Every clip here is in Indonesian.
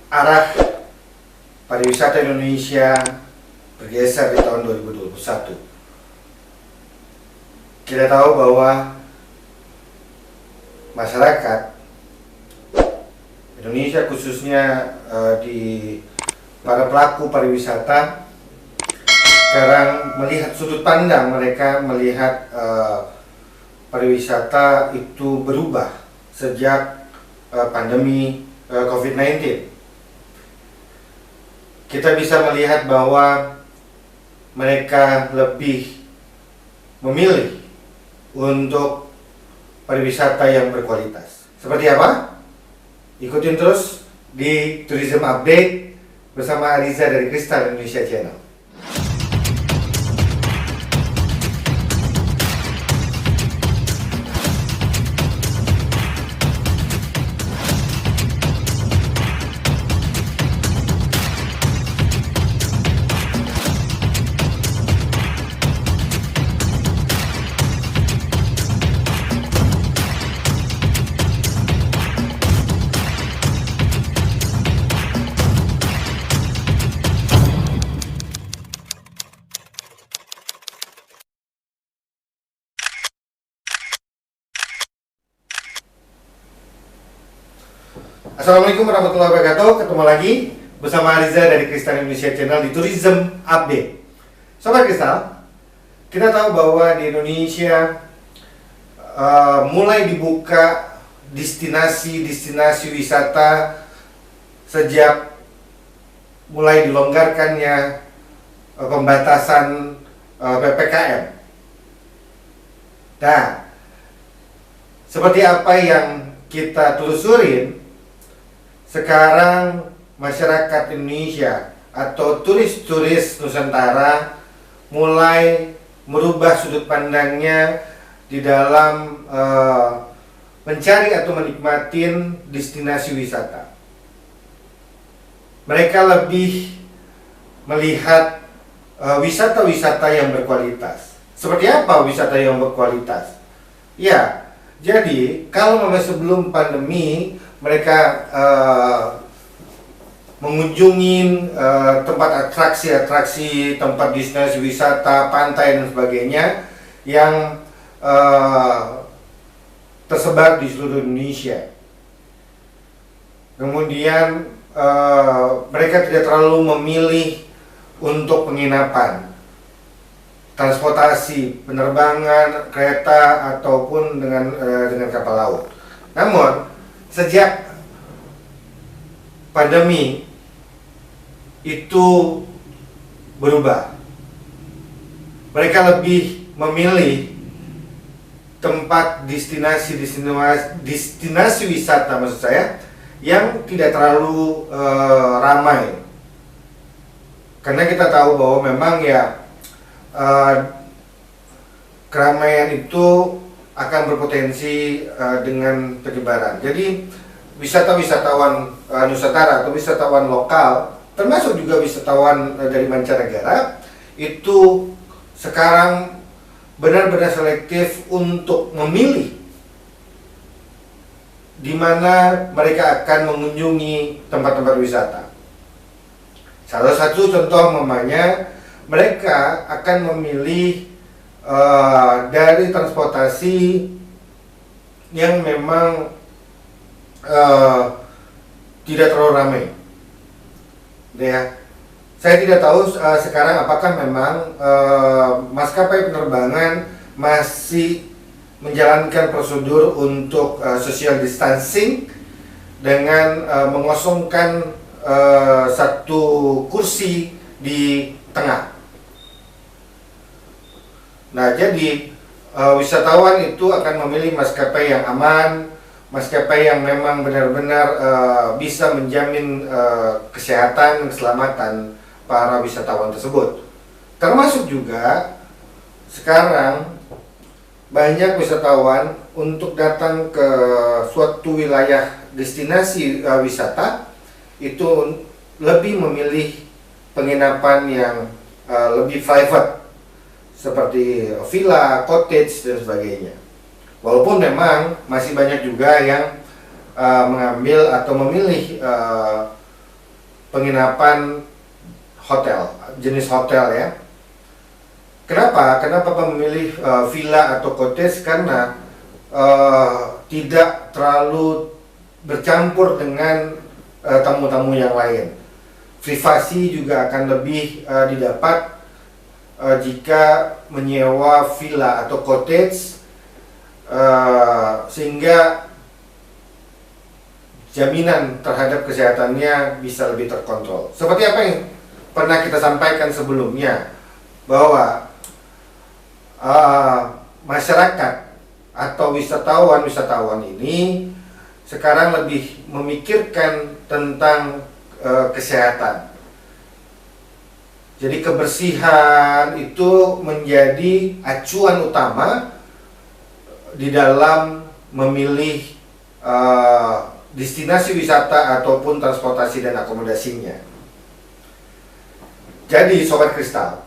arah pariwisata Indonesia bergeser di tahun 2021. Kita tahu bahwa masyarakat Indonesia khususnya di para pelaku pariwisata sekarang melihat sudut pandang mereka melihat pariwisata itu berubah sejak pandemi COVID-19. Kita bisa melihat bahwa mereka lebih memilih untuk pariwisata yang berkualitas. Seperti apa? Ikutin terus di Tourism Update bersama Ariza dari Kristal Indonesia Channel. Assalamualaikum warahmatullahi wabarakatuh. Ketemu lagi bersama Ariza dari Kristal Indonesia Channel di Tourism Update. Sobat Kristal, kita tahu bahwa di Indonesia mulai dibuka destinasi wisata sejak mulai dilonggarkannya pembatasan PPKM. Nah, seperti apa yang kita telusurin, sekarang masyarakat Indonesia atau turis-turis Nusantara mulai merubah sudut pandangnya di dalam mencari atau menikmati destinasi wisata. Mereka lebih melihat wisata-wisata yang berkualitas. Seperti apa wisata yang berkualitas? Ya, jadi kalau memang sebelum pandemi mereka mengunjungi tempat atraksi, tempat destinasi wisata, pantai dan sebagainya yang tersebar di seluruh Indonesia. Kemudian mereka tidak terlalu memilih untuk penginapan, transportasi, penerbangan, kereta ataupun dengan kapal laut. Namun sejak pandemi itu berubah. Mereka lebih memilih tempat destinasi wisata maksud saya yang tidak terlalu ramai. Karena kita tahu bahwa memang ya keramaian itu akan berpotensi dengan penyebaran. Jadi wisatawan Nusantara atau wisatawan lokal, termasuk juga wisatawan dari mancanegara, itu sekarang benar-benar selektif untuk memilih di mana mereka akan mengunjungi tempat-tempat wisata. Salah satu contoh mamanya, mereka akan memilih dari transportasi yang memang tidak terlalu ramai. Ya, saya tidak tahu sekarang apakah memang maskapai penerbangan masih menjalankan prosedur untuk social distancing dengan mengosongkan satu kursi di tengah. Nah, jadi wisatawan itu akan memilih maskapai yang aman, maskapai yang memang benar-benar bisa menjamin kesehatan dan keselamatan para wisatawan tersebut. Termasuk juga sekarang banyak wisatawan untuk datang ke suatu wilayah destinasi wisata itu lebih memilih penginapan yang lebih private, seperti villa, cottage dan sebagainya. Walaupun memang masih banyak juga yang mengambil atau memilih penginapan hotel, jenis hotel ya. Kenapa? Kenapa memilih villa atau cottage? Karena tidak terlalu bercampur dengan tamu-tamu yang lain. Privasi juga akan lebih didapat jika menyewa villa atau cottage, sehingga jaminan terhadap kesehatannya bisa lebih terkontrol. Seperti apa yang pernah kita sampaikan sebelumnya, bahwa masyarakat atau wisatawan ini sekarang lebih memikirkan tentang kesehatan. Jadi kebersihan itu menjadi acuan utama di dalam memilih destinasi wisata ataupun transportasi dan akomodasinya. Jadi Sobat Kristal,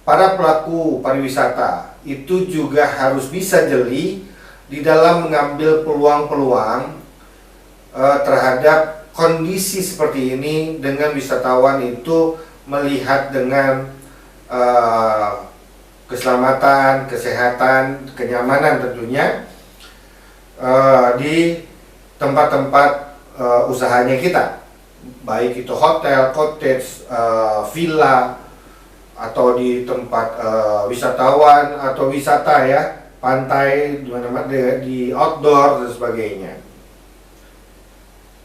para pelaku pariwisata itu juga harus bisa jeli di dalam mengambil peluang-peluang terhadap kondisi seperti ini, dengan wisatawan itu melihat dengan keselamatan, kesehatan, kenyamanan tentunya di tempat-tempat usahanya kita, baik itu hotel, cottage, villa, atau di tempat wisatawan atau wisata ya, pantai, di mana-mana, di outdoor dan sebagainya.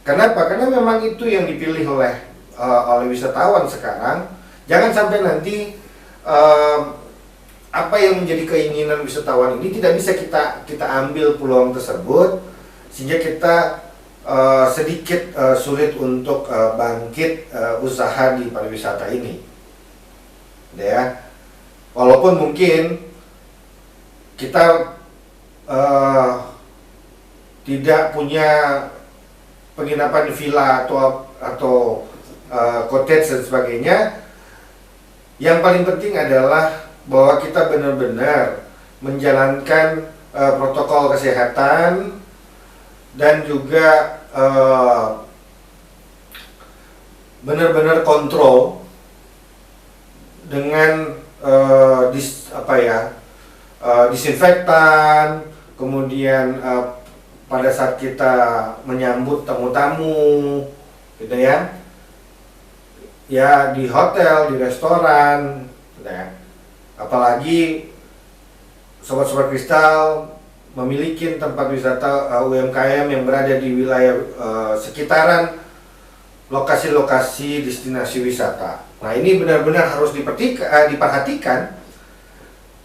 Kenapa? Karena memang itu yang dipilih oleh wisatawan sekarang. Jangan sampai nanti apa yang menjadi keinginan wisatawan ini tidak bisa kita ambil peluang tersebut, sehingga kita sedikit sulit untuk bangkit usaha di pariwisata ini. Ya, walaupun mungkin kita tidak punya penginapan villa atau cottage dan sebagainya, yang paling penting adalah bahwa kita benar-benar menjalankan protokol kesehatan dan juga benar-benar kontrol dengan disinfektan, kemudian pada saat kita menyambut tamu-tamu, gitu ya, di hotel, di restoran, gitu ya. Apalagi Sobat-Sobat Kristal memiliki tempat wisata UMKM yang berada di wilayah sekitaran lokasi-lokasi destinasi wisata. Nah, ini benar-benar harus diperhatikan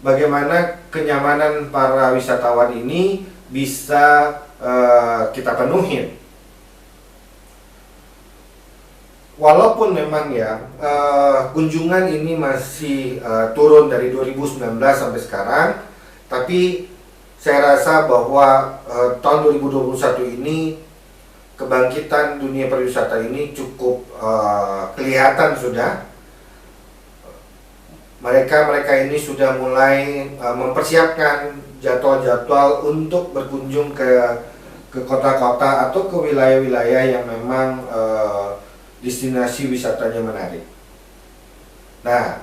bagaimana kenyamanan para wisatawan ini bisa kita penuhi. Walaupun memang ya kunjungan ini masih turun dari 2019 sampai sekarang, tapi saya rasa bahwa tahun 2021 ini kebangkitan dunia pariwisata ini cukup kelihatan sudah. Mereka ini sudah mulai mempersiapkan jadwal-jadwal untuk berkunjung ke kota-kota atau ke wilayah-wilayah yang memang destinasi wisatanya menarik. Nah,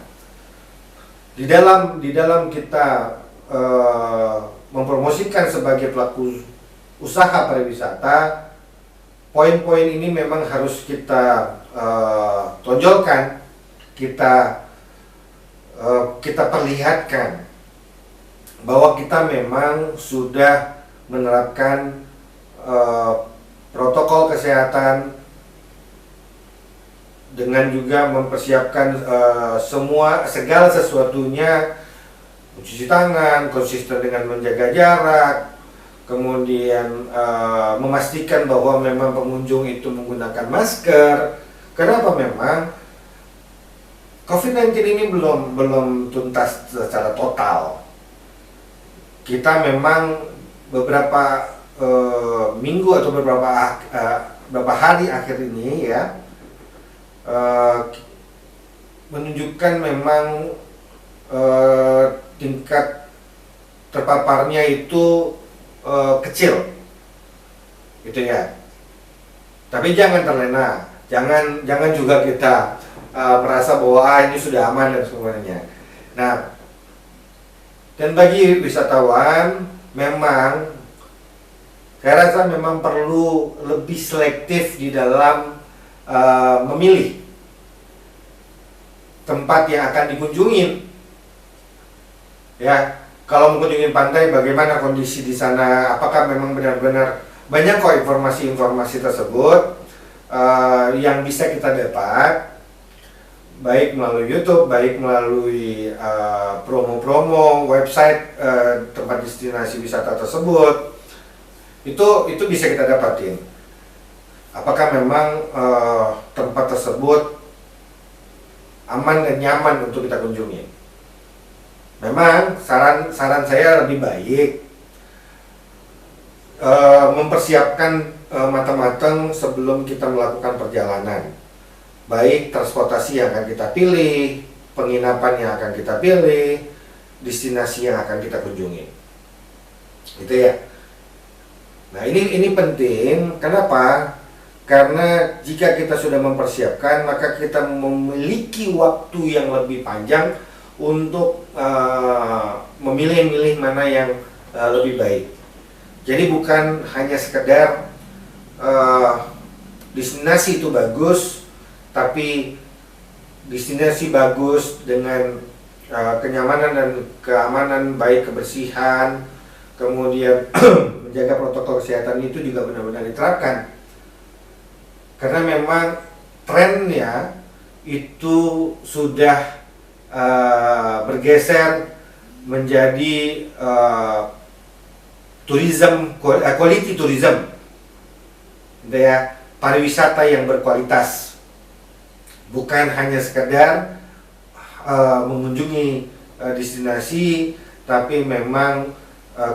di dalam kita mempromosikan sebagai pelaku usaha pariwisata, poin-poin ini memang harus kita tonjolkan, kita perlihatkan bahwa kita memang sudah menerapkan protokol kesehatan, dengan juga mempersiapkan segala sesuatunya, mencuci tangan, konsisten dengan menjaga jarak, kemudian memastikan bahwa memang pengunjung itu menggunakan masker. Kenapa? Memang COVID-19 ini belum tuntas secara total. Kita memang beberapa minggu atau beberapa hari akhir ini ya menunjukkan memang tingkat terpaparnya itu kecil, gitu ya. Tapi jangan terlena, jangan juga kita merasa bahwa ini sudah aman dan semuanya. Nah, dan bagi wisatawan memang saya rasa memang perlu lebih selektif di dalam memilih tempat yang akan dikunjungi. Ya, kalau mengunjungi pantai, bagaimana kondisi di sana? Apakah memang benar-benar banyak kok informasi-informasi tersebut yang bisa kita dapat, baik melalui YouTube, baik melalui promo-promo website tempat destinasi wisata tersebut. Itu bisa kita dapatin. Apakah memang tempat tersebut aman dan nyaman untuk kita kunjungi? Memang saran saya lebih baik mempersiapkan matang-matang sebelum kita melakukan perjalanan. Baik transportasi yang akan kita pilih, penginapan yang akan kita pilih, destinasi yang akan kita kunjungi. Gitu ya. Nah, ini penting. Kenapa? Karena jika kita sudah mempersiapkan, maka kita memiliki waktu yang lebih panjang untuk memilih-milih mana yang lebih baik. Jadi bukan hanya sekedar destinasi itu bagus, tapi destinasi bagus dengan kenyamanan dan keamanan, baik kebersihan, kemudian menjaga protokol kesehatan itu juga benar-benar diterapkan. Karena memang trennya itu sudah bergeser menjadi quality tourism, ya, pariwisata yang berkualitas, bukan hanya sekedar mengunjungi destinasi, tapi memang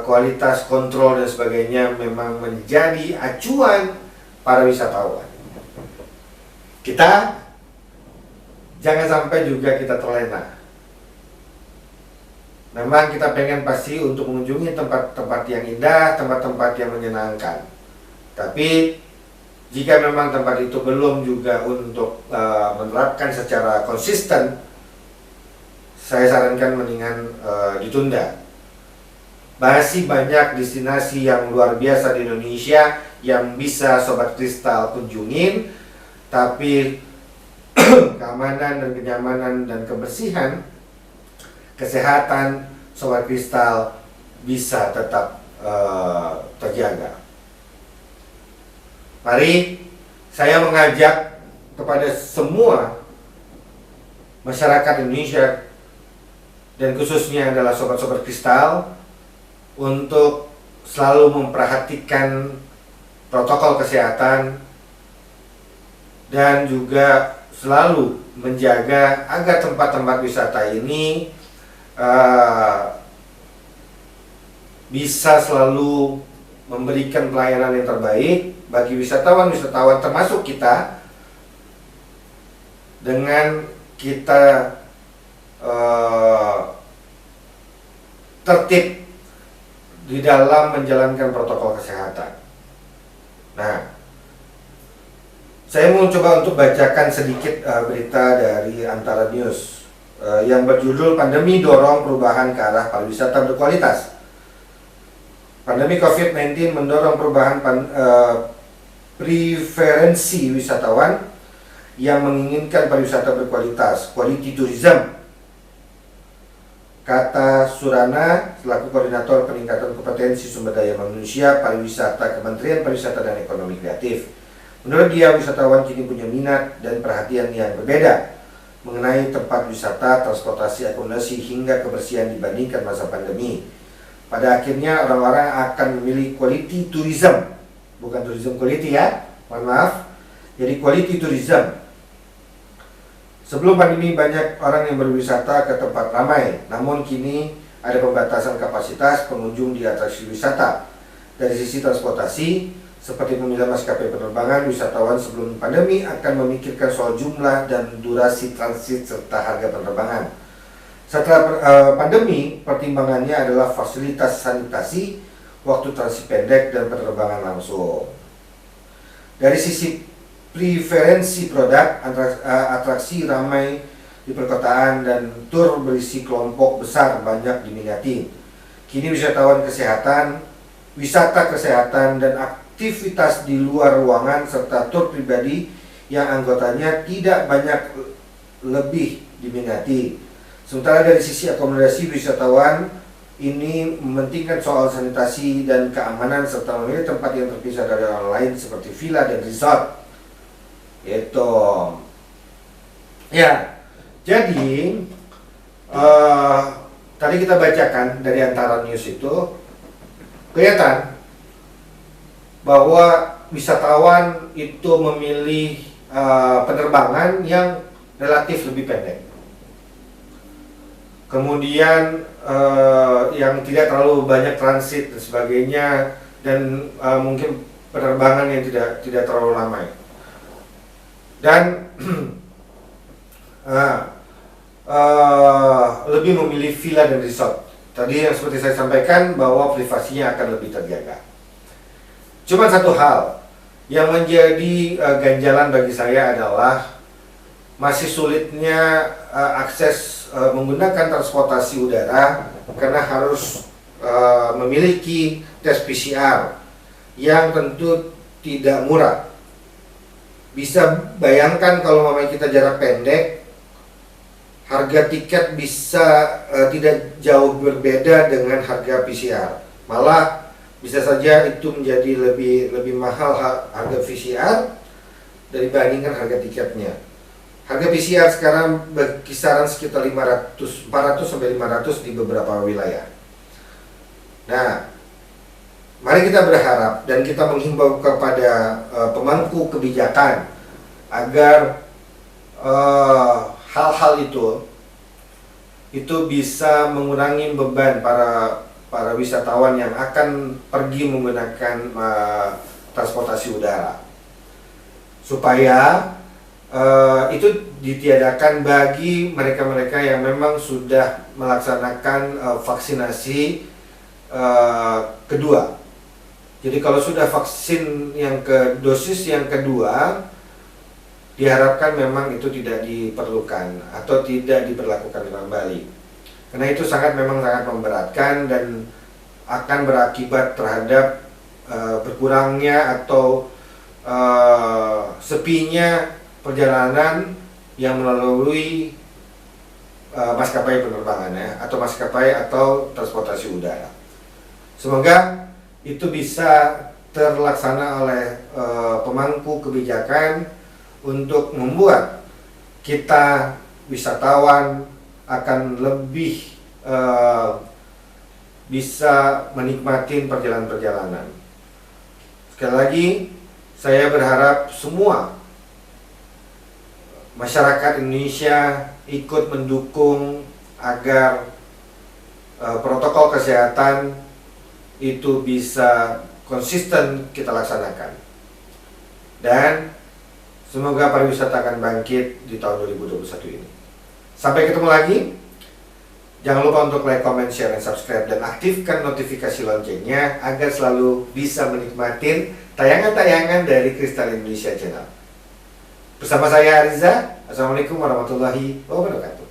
kualitas kontrol dan sebagainya memang menjadi acuan para wisatawan. Kita jangan sampai juga kita terlena. Memang kita pengen pasti untuk mengunjungi tempat-tempat yang indah, tempat-tempat yang menyenangkan. Tapi jika memang tempat itu belum juga untuk menerapkan secara konsisten, saya sarankan mendingan ditunda. Masih banyak destinasi yang luar biasa di Indonesia yang bisa Sobat Kristal kunjungin, tapi keamanan dan kenyamanan dan kebersihan, kesehatan Sobat Kristal bisa tetap terjaga. Mari saya mengajak kepada semua masyarakat Indonesia dan khususnya adalah Sobat-Sobat Kristal untuk selalu memperhatikan protokol kesehatan dan juga selalu menjaga agar tempat-tempat wisata ini bisa selalu memberikan pelayanan yang terbaik bagi wisatawan-wisatawan termasuk kita, dengan kita tertib di dalam menjalankan protokol kesehatan. Nah, saya mau coba untuk bacakan sedikit berita dari Antara News yang berjudul Pandemi Dorong Perubahan ke Arah Pariwisata Berkualitas. Pandemi COVID-19 mendorong perubahan preferensi wisatawan yang menginginkan pariwisata berkualitas, quality tourism, kata Surana selaku Koordinator Peningkatan Kompetensi Sumber Daya Manusia Pariwisata Kementerian Pariwisata dan Ekonomi Kreatif. Menurut dia, wisatawan kini punya minat dan perhatian yang berbeda mengenai tempat wisata, transportasi, akomodasi, hingga kebersihan dibandingkan masa pandemi. Pada akhirnya orang-orang akan memilih quality tourism, bukan tourism quality ya, mohon maaf. Jadi quality tourism. Sebelum pandemi banyak orang yang berwisata ke tempat ramai, namun kini ada pembatasan kapasitas pengunjung di atraksi wisata. Dari sisi transportasi, seperti pemilihan maskapai penerbangan, wisatawan sebelum pandemi akan memikirkan soal jumlah dan durasi transit serta harga penerbangan. Setelah pandemi, pertimbangannya adalah fasilitas sanitasi, waktu transit pendek, dan penerbangan langsung. Dari sisi preferensi produk, atraksi ramai di perkotaan dan tur berisi kelompok besar banyak diminati. Kini wisata kesehatan dan aktivitas di luar ruangan serta tur pribadi yang anggotanya tidak banyak lebih diminati. Sementara dari sisi akomodasi, wisatawan ini mementingkan soal sanitasi dan keamanan serta memilih tempat yang terpisah dari orang lain seperti villa dan resort. Itu ya. Jadi tadi kita bacakan dari antara news itu kelihatan bahwa wisatawan itu memilih penerbangan yang relatif lebih pendek. Kemudian yang tidak terlalu banyak transit dan sebagainya, dan mungkin penerbangan yang tidak terlalu lama. Dan lebih memilih villa dan resort. Tadi yang seperti saya sampaikan bahwa privasinya akan lebih terjaga. Cuma satu hal yang menjadi ganjalan bagi saya adalah masih sulitnya akses menggunakan transportasi udara karena harus memiliki tes PCR yang tentu tidak murah. Bisa bayangkan kalau memang kita jarak pendek, harga tiket bisa tidak jauh berbeda dengan harga PCR. Malah bisa saja itu menjadi lebih mahal harga PCR dibandingkan harga tiketnya. Harga PCR sekarang berkisaran sekitar 400 sampai 500 di beberapa wilayah. Nah, mari kita berharap dan kita menghimbau kepada pemangku kebijakan agar hal-hal itu bisa mengurangi beban para wisatawan yang akan pergi menggunakan transportasi udara, supaya itu ditiadakan bagi mereka-mereka yang memang sudah melaksanakan vaksinasi kedua. Jadi kalau sudah vaksin dosis yang kedua, diharapkan memang itu tidak diperlukan atau tidak diberlakukan kembali. Karena itu memang sangat memberatkan dan akan berakibat terhadap berkurangnya atau sepinya perjalanan yang melalui maskapai penerbangan atau maskapai atau transportasi udara. Semoga itu bisa terlaksana oleh pemangku kebijakan untuk membuat kita wisatawan akan lebih bisa menikmati perjalanan-perjalanan. Sekali lagi, saya berharap semua masyarakat Indonesia ikut mendukung agar protokol kesehatan itu bisa konsisten kita laksanakan. Dan semoga pariwisata akan bangkit di tahun 2021 ini. Sampai ketemu lagi. Jangan lupa untuk like, comment, share, dan subscribe, dan aktifkan notifikasi loncengnya agar selalu bisa menikmati tayangan-tayangan dari Kristal Indonesia Channel. Bersama saya Ariza, Assalamualaikum warahmatullahi wabarakatuh.